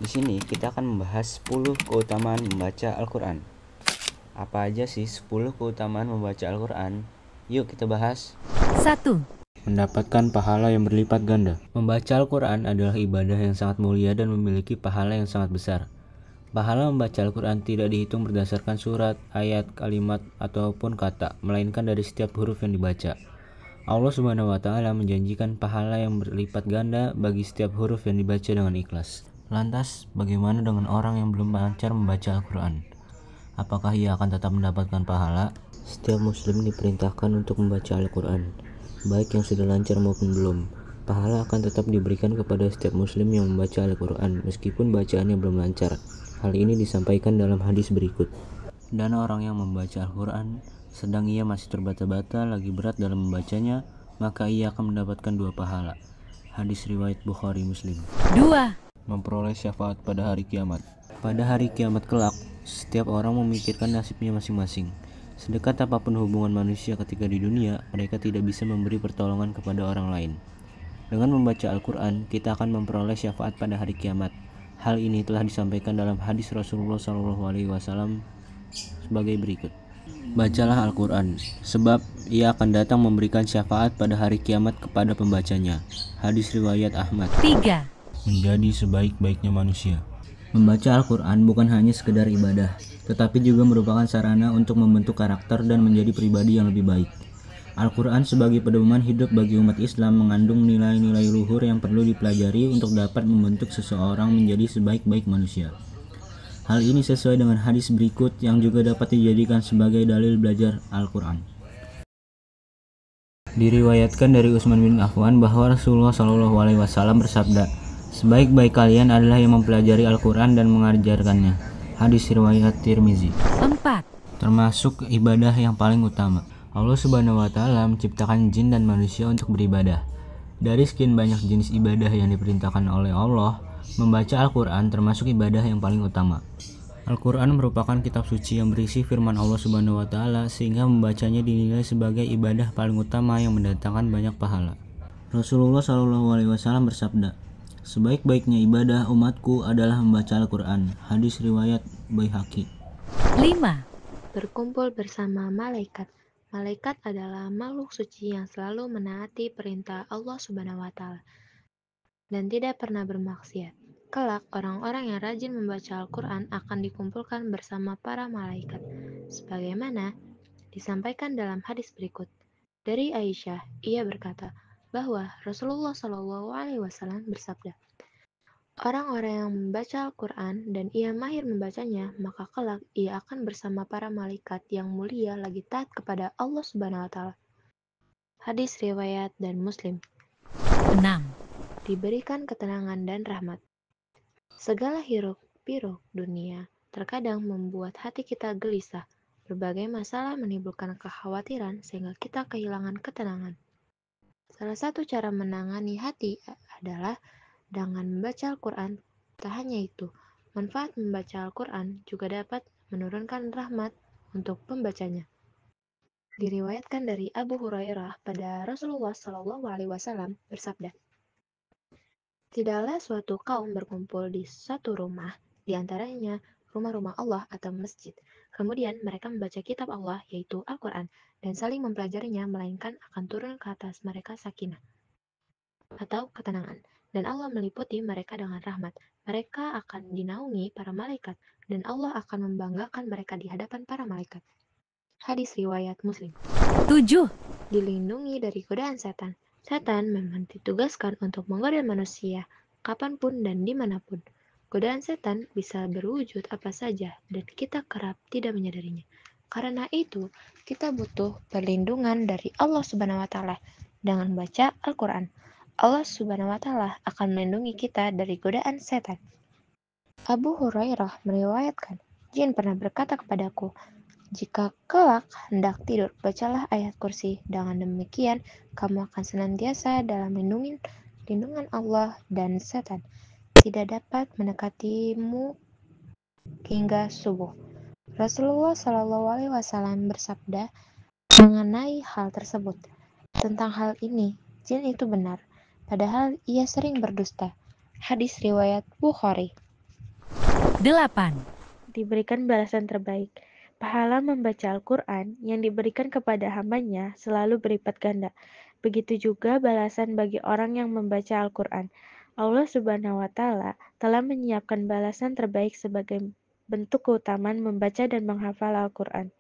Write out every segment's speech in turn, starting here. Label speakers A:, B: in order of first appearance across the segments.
A: Di sini kita akan membahas 10 keutamaan membaca Al-Quran. Apa aja sih 10 keutamaan membaca Al-Quran? Yuk kita bahas.
B: 1.
A: Mendapatkan pahala yang berlipat ganda. Membaca Al-Quran adalah ibadah yang sangat mulia dan memiliki pahala yang sangat besar. Pahala membaca Al-Quran tidak dihitung berdasarkan surat, ayat, kalimat, ataupun kata, melainkan dari setiap huruf yang dibaca. Allah Subhanahu wa Ta'ala menjanjikan pahala yang berlipat ganda bagi setiap huruf yang dibaca dengan ikhlas. Lantas, bagaimana dengan orang yang belum lancar membaca Al-Quran? Apakah ia akan tetap mendapatkan pahala? Setiap muslim diperintahkan untuk membaca Al-Quran, baik yang sudah lancar maupun belum. Pahala akan tetap diberikan kepada setiap muslim yang membaca Al-Quran, meskipun bacaannya belum lancar. Hal ini disampaikan dalam hadis berikut. Dan orang yang membaca Al-Quran sedang ia masih terbata-bata lagi berat dalam membacanya, maka ia akan mendapatkan 2 pahala. Hadis riwayat Bukhari Muslim.
B: 2.
A: Memperoleh syafaat pada hari kiamat. Pada hari kiamat kelak, setiap orang memikirkan nasibnya masing-masing. Sedekat apapun hubungan manusia ketika di dunia, mereka tidak bisa memberi pertolongan kepada orang lain. Dengan membaca Al-Quran, kita akan memperoleh syafaat pada hari kiamat. Hal ini telah disampaikan dalam hadis Rasulullah SAW sebagai berikut. Bacalah Al-Quran, sebab ia akan datang memberikan syafaat pada hari kiamat kepada pembacanya. Hadis riwayat Ahmad.
B: 3.
A: Menjadi sebaik-baiknya manusia. Membaca Al-Quran bukan hanya sekedar ibadah, tetapi juga merupakan sarana untuk membentuk karakter dan menjadi pribadi yang lebih baik. Al-Quran sebagai pedoman hidup bagi umat Islam mengandung nilai-nilai luhur yang perlu dipelajari untuk dapat membentuk seseorang menjadi sebaik-baik manusia. Hal ini sesuai dengan hadis berikut yang juga dapat dijadikan sebagai dalil belajar Al-Quran. Diriwayatkan dari Utsman bin Affan bahwa Rasulullah SAW bersabda, "Sebaik-baik kalian adalah yang mempelajari Al-Quran dan mengajarkannya." Hadis riwayat Tirmizi.
B: 4.
A: Termasuk ibadah yang paling utama. Allah Subhanahu wa Ta'ala menciptakan jin dan manusia untuk beribadah. Dari sekian banyak jenis ibadah yang diperintahkan oleh Allah, membaca Al-Quran termasuk ibadah yang paling utama. Al-Quran merupakan kitab suci yang berisi firman Allah Subhanahu wa Ta'ala, sehingga membacanya dinilai sebagai ibadah paling utama yang mendatangkan banyak pahala. Rasulullah SAW bersabda, "Sebaik-baiknya ibadah umatku adalah membaca Al-Quran." Hadis riwayat Baihaqi.
B: 5.
C: Berkumpul bersama malaikat. Malaikat adalah makhluk suci yang selalu menaati perintah Allah Subhanahu wa Ta'ala dan tidak pernah bermaksiat. Kelak, orang-orang yang rajin membaca Al-Quran akan dikumpulkan bersama para malaikat, sebagaimana disampaikan dalam hadis berikut. Dari Aisyah, ia berkata bahwa Rasulullah SAW bersabda, "Orang-orang yang membaca Al-Quran dan ia mahir membacanya, maka kelak ia akan bersama para malaikat yang mulia lagi taat kepada Allah Subhanahu wa Ta'ala." Hadis riwayat dan Muslim.
B: 6.
C: Diberikan ketenangan dan rahmat. Segala hiruk-pikuk dunia terkadang membuat hati kita gelisah. Berbagai masalah menimbulkan kekhawatiran sehingga kita kehilangan ketenangan. Salah satu cara menangani hati adalah dengan membaca Al-Quran. Tak hanya itu, manfaat membaca Al-Quran juga dapat menurunkan rahmat untuk pembacanya. Diriwayatkan dari Abu Hurairah pada Rasulullah SAW bersabda, "Tidaklah suatu kaum berkumpul di satu rumah, di antaranya rumah-rumah Allah atau masjid. Kemudian mereka membaca kitab Allah, yaitu Al-Quran, dan saling mempelajarinya, melainkan akan turun ke atas mereka sakinah atau ketenangan. Dan Allah meliputi mereka dengan rahmat. Mereka akan dinaungi para malaikat, dan Allah akan membanggakan mereka di hadapan para malaikat." Hadis riwayat Muslim.
B: 7.
C: Dilindungi dari godaan setan. Setan memang ditugaskan untuk menggoda manusia kapanpun dan dimanapun. Godaan setan bisa berwujud apa saja dan kita kerap tidak menyadarinya. Karena itu, kita butuh perlindungan dari Allah Subhanahu wa Ta'ala dengan membaca Al-Quran. Allah Subhanahu wa Ta'ala akan melindungi kita dari godaan setan. Abu Hurairah meriwayatkan, jin pernah berkata kepadaku, "Jika kelak hendak tidur, bacalah ayat kursi. Dengan demikian, kamu akan senantiasa dalam lindungan Allah dan setan tidak dapat mendekatimu hingga subuh." Rasulullah SAW bersabda mengenai hal tersebut. Tentang hal ini, jin itu benar, padahal ia sering berdusta. Hadis riwayat Bukhari.
B: 8,
C: diberikan balasan terbaik. Pahala membaca Al-Quran yang diberikan kepada hambanya selalu berlipat ganda. Begitu juga balasan bagi orang yang membaca Al-Quran. Allah Subhanahu wa Ta'ala telah menyiapkan balasan terbaik sebagai bentuk keutamaan membaca dan menghafal Al-Quran.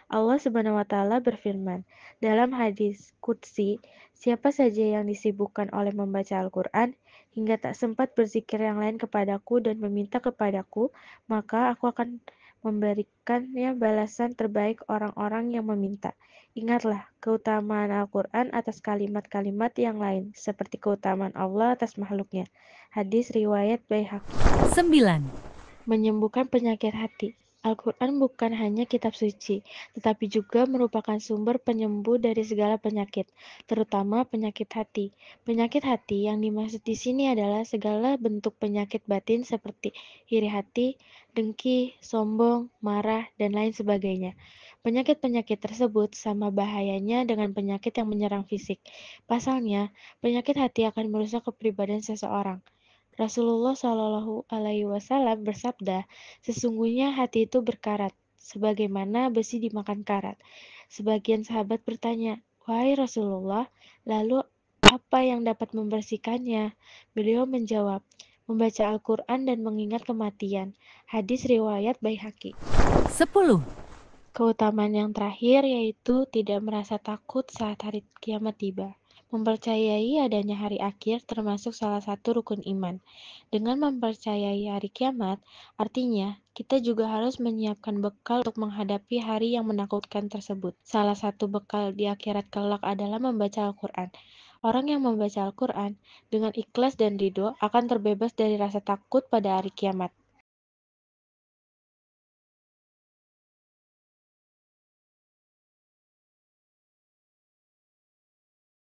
C: Allah Subhanahu wa Ta'ala berfirman dalam hadis qudsi, siapa saja yang disibukkan oleh membaca Al-Quran hingga tak sempat berzikir yang lain kepadaku dan meminta kepadaku, maka aku akan memberikannya balasan terbaik orang-orang yang meminta. Ingatlah keutamaan Al-Quran atas kalimat-kalimat yang lain, seperti keutamaan Allah atas makhluknya. Hadis riwayat Baihaqi.
B: 9,
C: Menyembuhkan penyakit hati. Al-Quran bukan hanya kitab suci, tetapi juga merupakan sumber penyembuh dari segala penyakit, terutama penyakit hati. Penyakit hati yang dimaksud di sini adalah segala bentuk penyakit batin seperti iri hati, dengki, sombong, marah, dan lain sebagainya. Penyakit-penyakit tersebut sama bahayanya dengan penyakit yang menyerang fisik. Pasalnya, penyakit hati akan merusak kepribadian seseorang. Rasulullah Shallallahu Alaihi Wasallam bersabda, sesungguhnya hati itu berkarat, sebagaimana besi dimakan karat. Sebagian sahabat bertanya, wahai Rasulullah, lalu apa yang dapat membersihkannya? Beliau menjawab, membaca Al-Quran dan mengingat kematian. Hadis riwayat Baihaqi.
B: 10,
C: Keutamaan yang terakhir yaitu tidak merasa takut saat hari kiamat tiba. Mempercayai adanya hari akhir termasuk salah satu rukun iman. Dengan mempercayai hari kiamat, artinya kita juga harus menyiapkan bekal untuk menghadapi hari yang menakutkan tersebut. Salah satu bekal di akhirat kelak adalah membaca Al-Quran. Orang yang membaca Al-Quran dengan ikhlas dan ridho akan terbebas dari rasa takut pada hari kiamat.